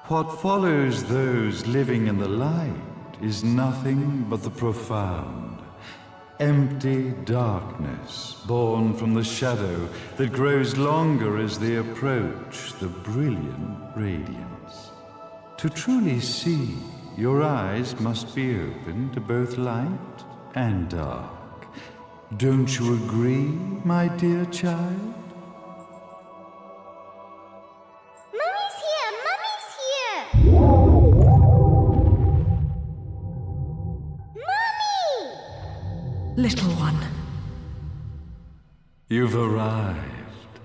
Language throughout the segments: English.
What follows those living in the light is nothing but the profound, empty darkness born from the shadow that grows longer as they approach the brilliant radiance. To truly see, your eyes must be open to both light and dark. Don't you agree, my dear child? Mummy's here! Mummy's here! Mummy! Little one. You've arrived,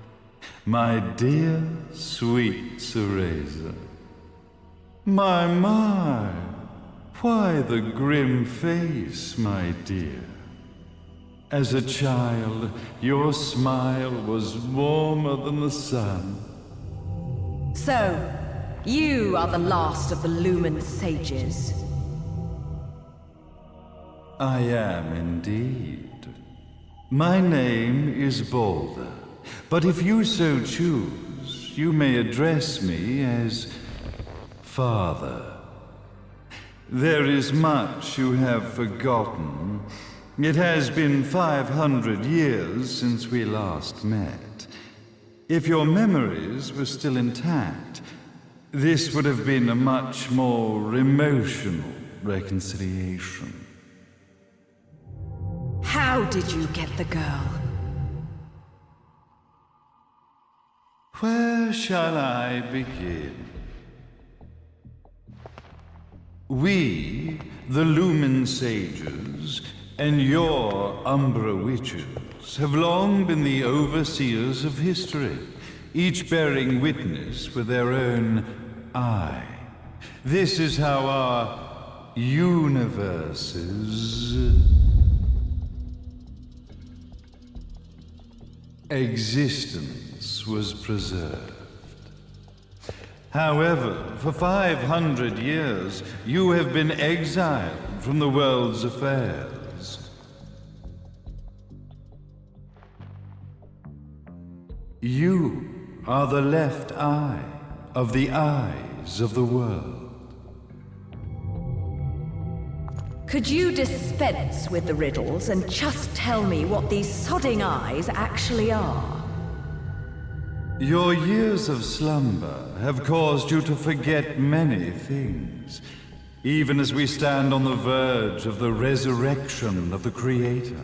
my dear, sweet Cereza. My, why the grim face, my dear? As a child, your smile was warmer than the sun. So, you are the last of the Lumen sages. I am indeed. My name is Balder, but if you so choose, you may address me as Father. There is much you have forgotten. It has been 500 years since we last met. If your memories were still intact, this would have been a much more emotional reconciliation. How did you get the girl? Where shall I begin? We, the Lumen sages, and your Umbra witches, have long been the overseers of history, each bearing witness with their own eye. This is how our universe's existence was preserved. However, for 500 years, you have been exiled from the world's affairs. You are the left eye of the eyes of the world. Could you dispense with the riddles and just tell me what these sodding eyes actually are? Your years of slumber have caused you to forget many things, even as we stand on the verge of the resurrection of the Creator.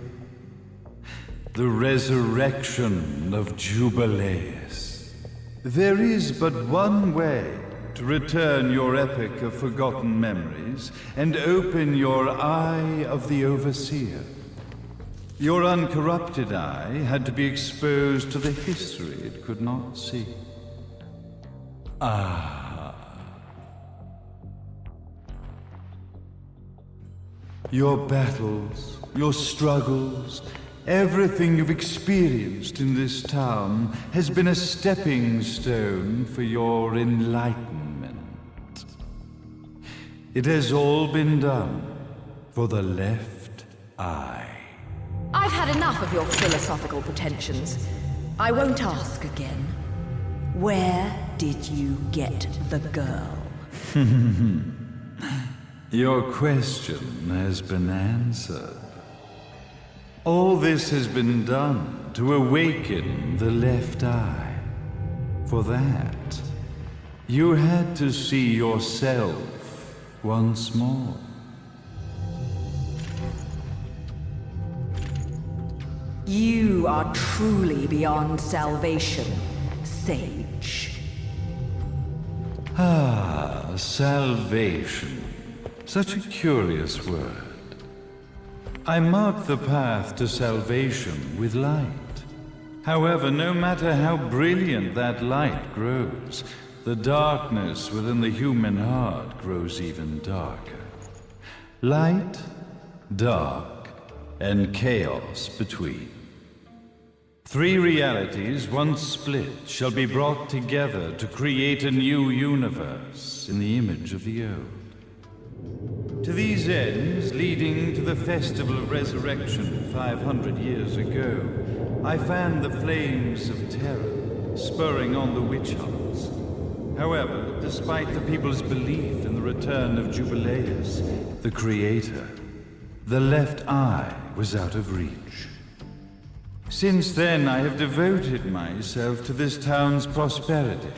The resurrection of Jubileus. There is but one way to return your epic of forgotten memories and open your eye of the Overseer. Your uncorrupted eye had to be exposed to the history it could not see. Your battles, your struggles, everything you've experienced in this town has been a stepping stone for your enlightenment. It has all been done for the left eye. I've had enough of your philosophical pretensions. I won't ask again. Where did you get the girl? Your question has been answered. All this has been done to awaken the left eye. For that, you had to see yourself once more. You are truly beyond salvation, sage. Salvation. Such a curious word. I mark the path to salvation with light. However, no matter how brilliant that light grows, the darkness within the human heart grows even darker. Light, dark, and chaos between. Three realities, once split, shall be brought together to create a new universe in the image of the old. To these ends, leading to the Festival of Resurrection 500 years ago, I fanned the flames of terror, spurring on the witch hunts. However, despite the people's belief in the return of Jubileus, the creator, the left eye was out of reach. Since then, I have devoted myself to this town's prosperity.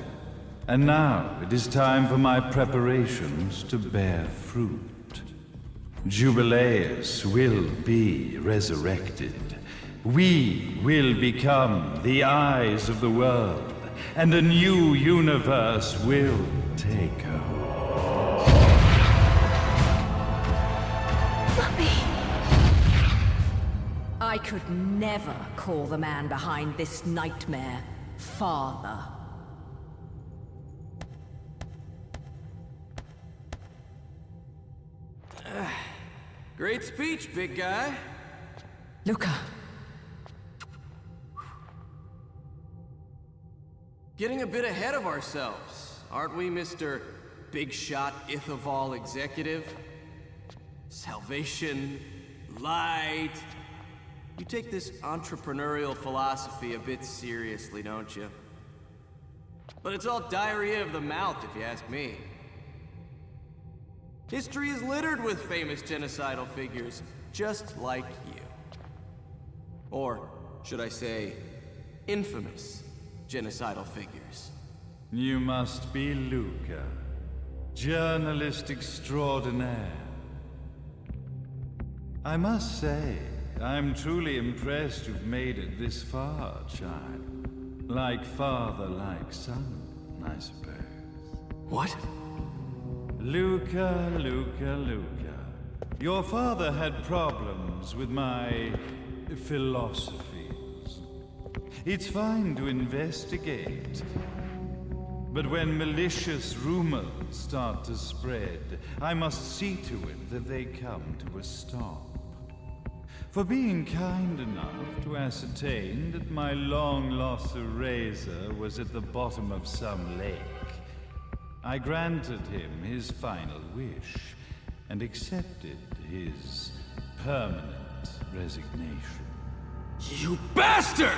And now it is time for my preparations to bear fruit. Jubileus will be resurrected. We will become the eyes of the world, and a new universe will take over. Mummy! I could never call the man behind this nightmare father. Great speech, big guy. Luca. Getting a bit ahead of ourselves, aren't we, Mr. Big Shot Ithaval Executive? Salvation, light. You take this entrepreneurial philosophy a bit seriously, don't you? But it's all diarrhea of the mouth, if you ask me. History is littered with famous genocidal figures, just like you. Or, should I say, infamous genocidal figures. You must be Luca, journalist extraordinaire. I must say, I'm truly impressed you've made it this far, child. Like father, like son, I suppose. What? Luca, Luca, Luca. Your father had problems with my philosophies. It's fine to investigate, but when malicious rumors start to spread, I must see to it that they come to a stop. For being kind enough to ascertain that my long-lost eraser was at the bottom of some lake, I granted him his final wish and accepted his permanent resignation. You bastard!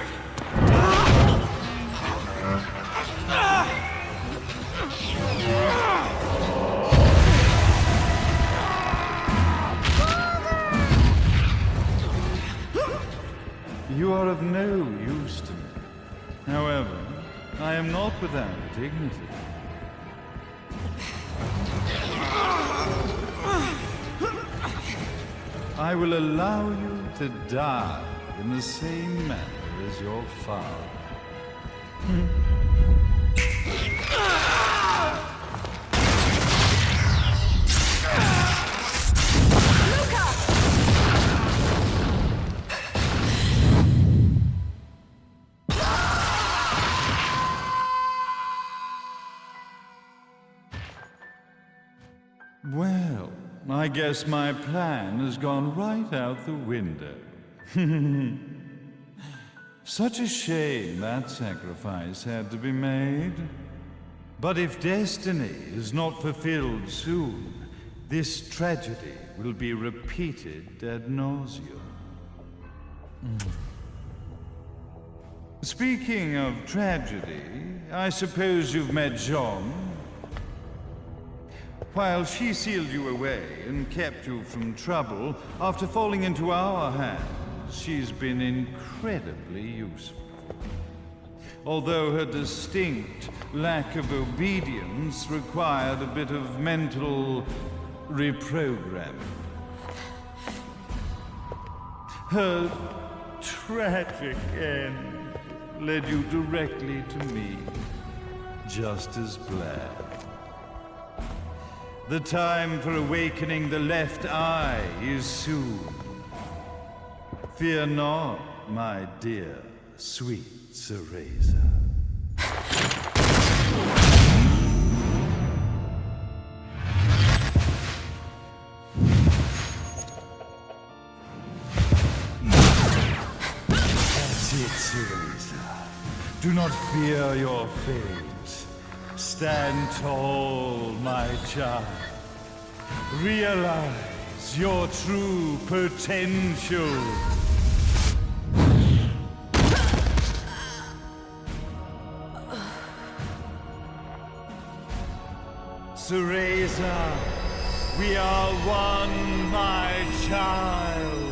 You are of no use to me. However, I am not without dignity. I will allow you to die in the same manner as your father. Well, I guess my plan has gone right out the window. Such a shame that sacrifice had to be made. But if destiny is not fulfilled soon, this tragedy will be repeated ad nauseum. Speaking of tragedy, I suppose you've met Jean. While she sealed you away and kept you from trouble, after falling into our hands, she's been incredibly useful. Although her distinct lack of obedience required a bit of mental reprogramming. Her tragic end led you directly to me, just as planned. The time for awakening the left eye is soon. Fear not, my dear, sweet Cereza. That's it, Cereza. Do not fear your fate. Stand tall, my child. Realize your true potential. Cereza, we are one, my child.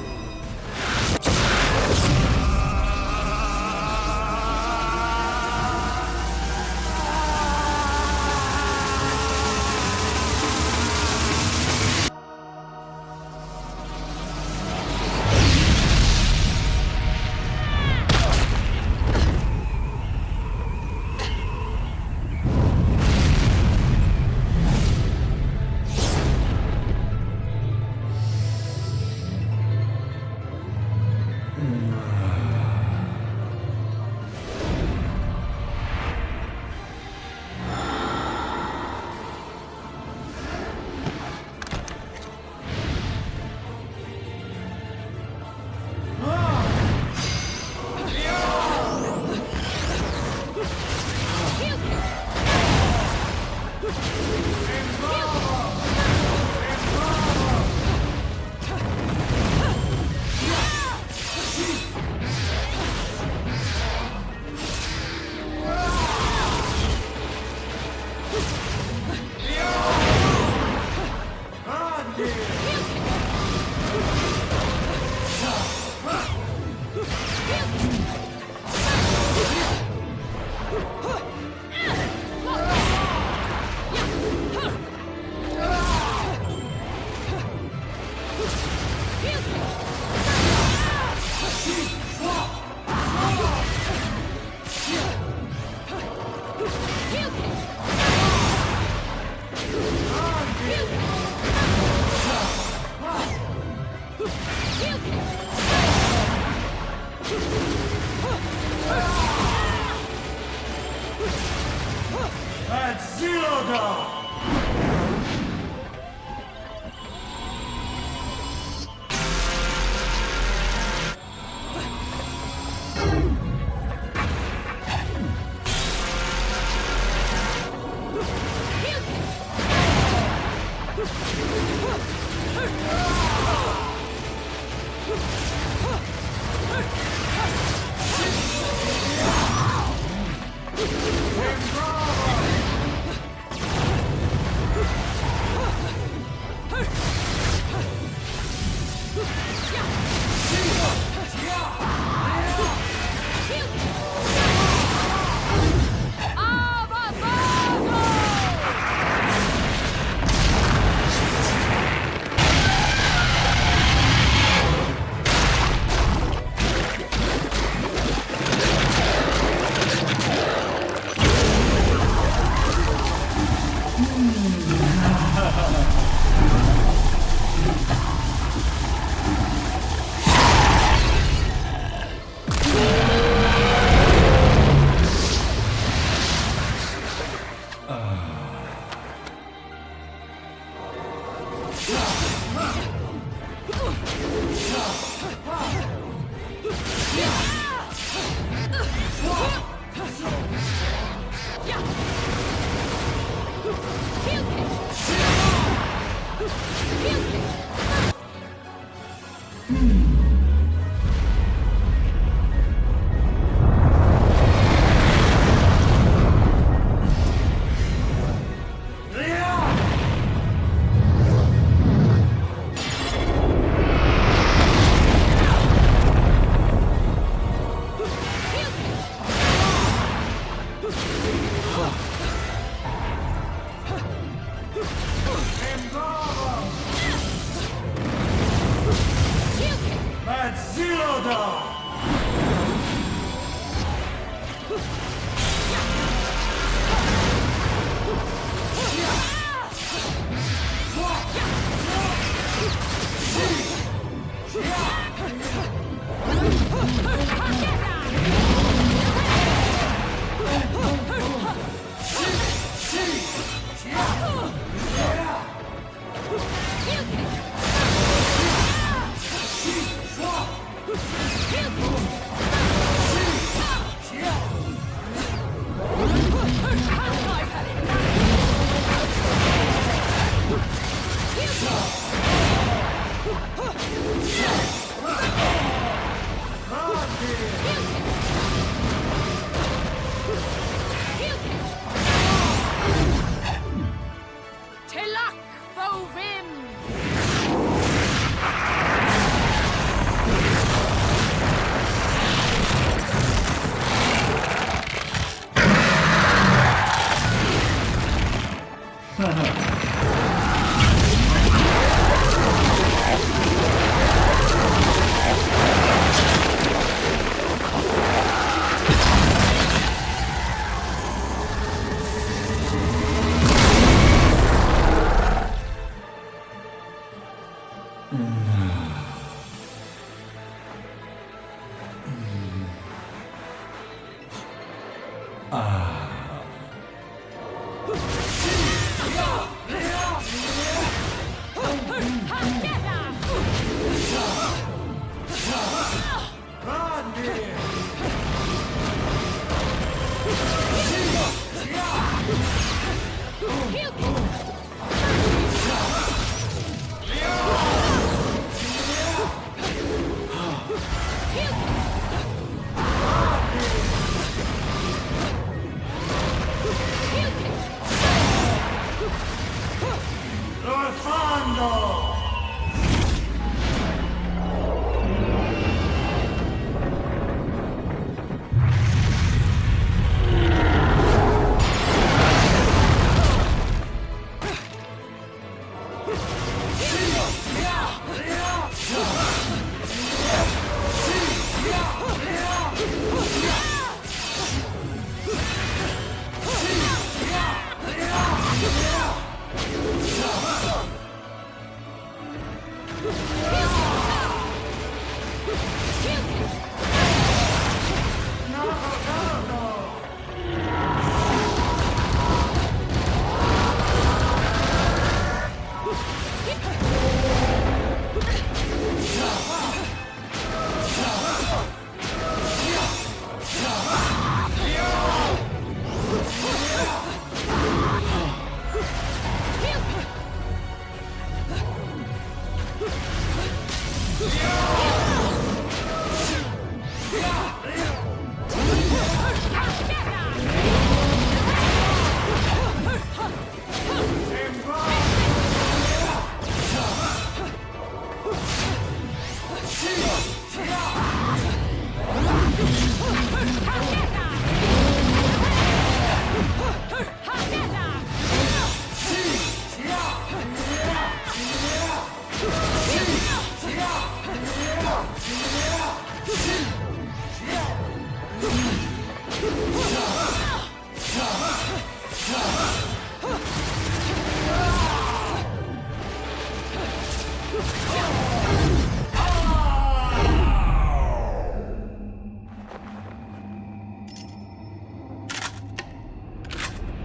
Kill!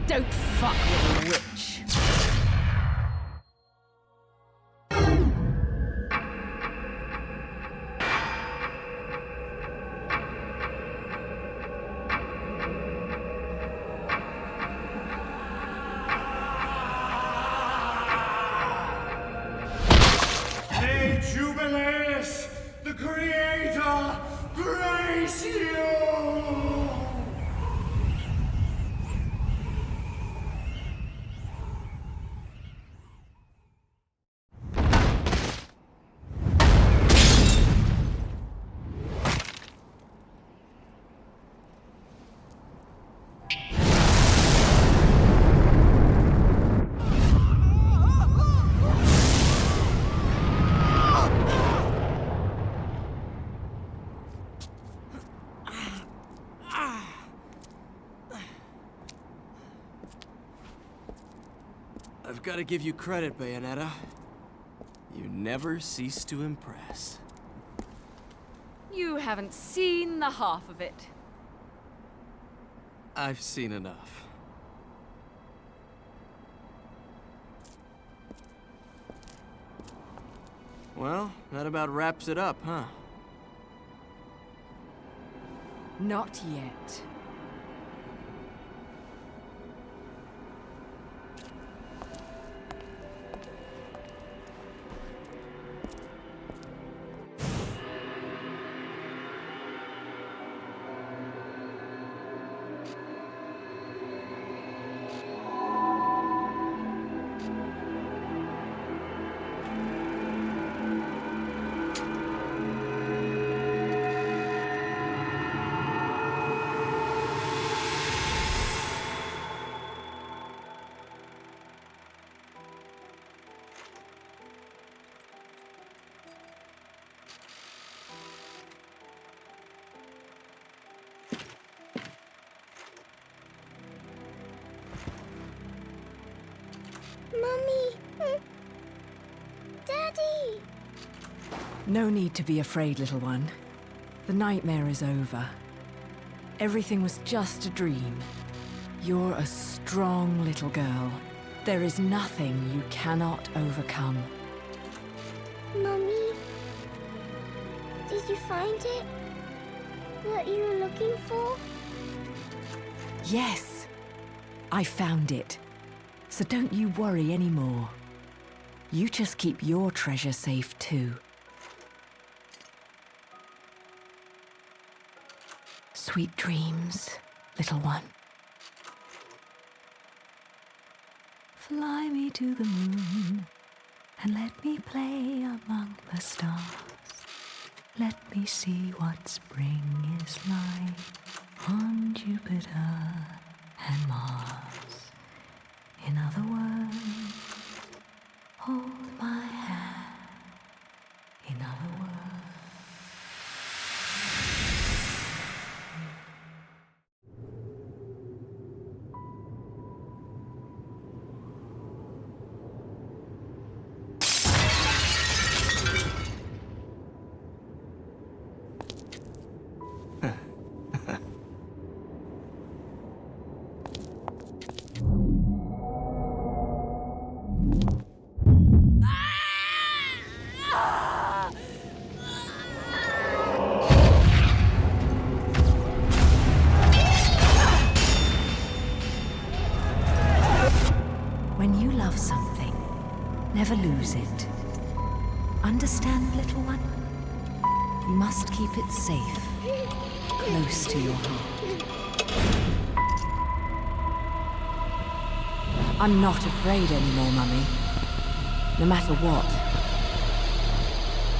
Don't fuck with a witch. May Jubileus, the Creator, grace you! I've got to give you credit, Bayonetta. You never cease to impress. You haven't seen the half of it. I've seen enough. Well, that about wraps it up, huh? Not yet. No need to be afraid, little one. The nightmare is over. Everything was just a dream. You're a strong little girl. There is nothing you cannot overcome. Mummy, did you find it? What you were looking for? Yes, I found it. So don't you worry anymore. You just keep your treasure safe too. Sweet dreams, little one. Fly me to the moon and let me play among the stars. Let me see what spring is like on Jupiter and Mars. In other words, hold my hand. In other words. When you love something, never lose it. Understand, little one? You must keep it safe, close to your heart. I'm not afraid anymore, Mummy. No matter what.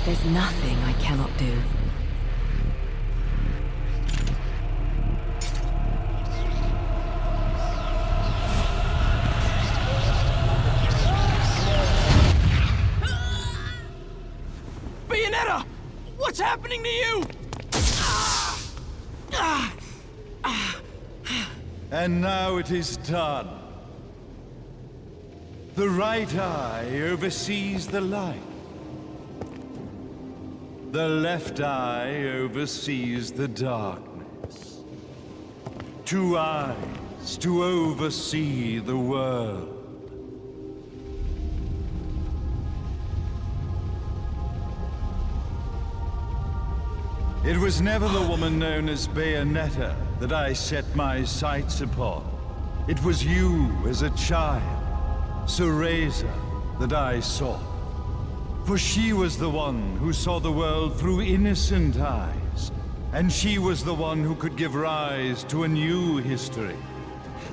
There's nothing I cannot do. Bayonetta! What's happening to you? And now it is done. The right eye oversees the light. The left eye oversees the darkness. 2 eyes to oversee the world. It was never the woman known as Bayonetta that I set my sights upon. It was you as a child, Cereza, that I sought. For she was the one who saw the world through innocent eyes, and she was the one who could give rise to a new history.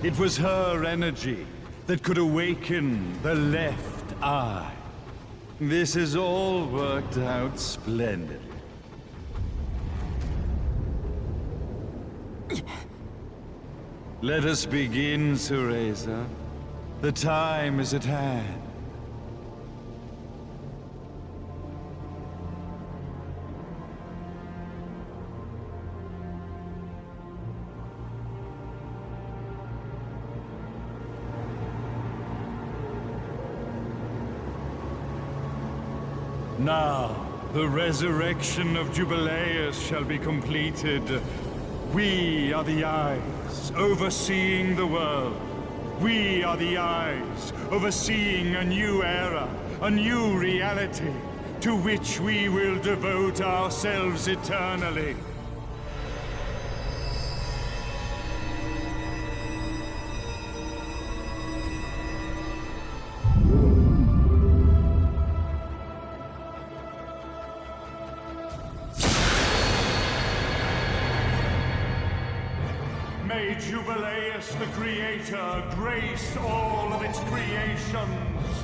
It was her energy that could awaken the left eye. This has all worked out splendidly. Let us begin, Cereza. The time is at hand. Now, the resurrection of Jubileus shall be completed. We are the eyes overseeing the world. We are the eyes overseeing a new era, a new reality, to which we will devote ourselves eternally. May Jubileus the Creator grace all of its creations.